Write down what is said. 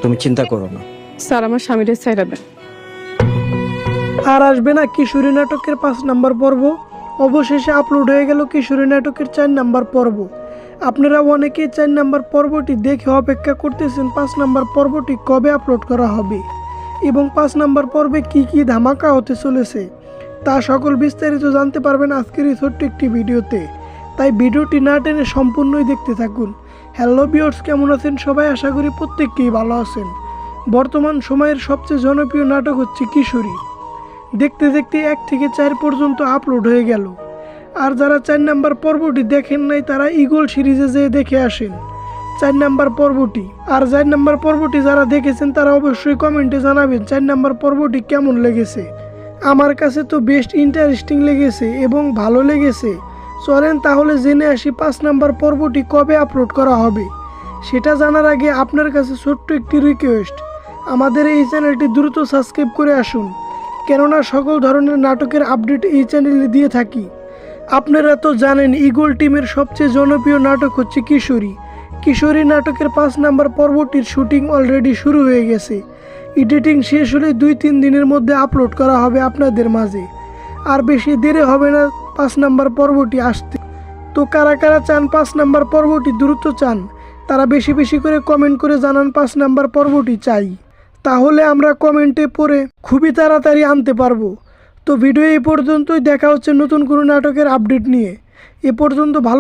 তুমি চিন্তা করো না। স্যার আমার স্বামীরে ছাইরা দেন। আর আসবে না কিশোরী নাটকের 5 নম্বর পর্ব। অবশেষে আপলোড হয়ে গেল কিশোরী নাটকের 4 নম্বর পর্ব। আপনারা অনেকেই 4 নম্বর পর্বটি দেখে অপেক্ষা করতেছেন 5 নম্বর পর্বটি কবে আপলোড করা হবে এবং 5 নম্বর পর্বে কি কি ধামাকা হতে চলেছে তা সকল বিস্তারিত জানতে পারবেন আজকের এই ছোট্ট একটি ভিডিওতে। তাই ভিডিওটি না টেনে সম্পূর্ণই দেখতে থাকুন। হ্যালো ভিউয়ার্স, কেমন আছেন সবাই? আশা করি প্রত্যেককেই ভালো আছেন। বর্তমান সময়ের সবচেয়ে জনপ্রিয় নাটক হচ্ছে কিশোরী। দেখতে দেখতে 1 থেকে 4 পর্যন্ত আপলোড হয়ে গেল। আর যারা 4 নম্বর পর্বটি দেখেন নাই তারা ইগল সিরিজে যেয়ে দেখে আসেন 4 নম্বর পর্বটি। আর 4 নম্বর পর্বটি যারা দেখেছেন তারা অবশ্যই কমেন্টে জানাবেন 4 নম্বর পর্বটি কেমন লেগেছে। আমার কাছে তো বেস্ট ইন্টারেস্টিং লেগেছে এবং ভালো লেগেছে। চলেন তাহলে জেনে আসি 5 নম্বর পর্বটি কবে আপলোড করা হবে। সেটা জানার আগে আপনার কাছে ছোট্ট একটি রিকোয়েস্ট, আমাদের এই চ্যানেলটি দ্রুত সাবস্ক্রাইব করে আসুন, কেননা সকল ধরনের নাটকের আপডেট এই চ্যানেলে দিয়ে থাকি। আপনারা তো জানেন ইগল টিমের সবচেয়ে জনপ্রিয় নাটক হচ্ছে কিশোরী। কিশোরী নাটকের 5 নম্বর পর্বটির শুটিং অলরেডি শুরু হয়ে গেছে। এডিটিং শেষ হলে 2-3 দিনের মধ্যে আপলোড করা হবে আপনাদের মাঝে। আর বেশি দেরি হবে না 5 নম্বর পর্বটি আসতে। তো কারা কারা চান 5 নম্বর পর্বটি দ্রুত চান তারা বেশি বেশি করে কমেন্ট করে জানান 5 নম্বর পর্বটি চাই। তাহলে আমরা কমেন্টে পড়ে খুবই তাড়াতাড়ি আনতে পারবো। তো ভিডিও এই পর্যন্তই, দেখা হচ্ছে নতুন কোনো নাটকের আপডেট নিয়ে। এ পর্যন্ত ভালো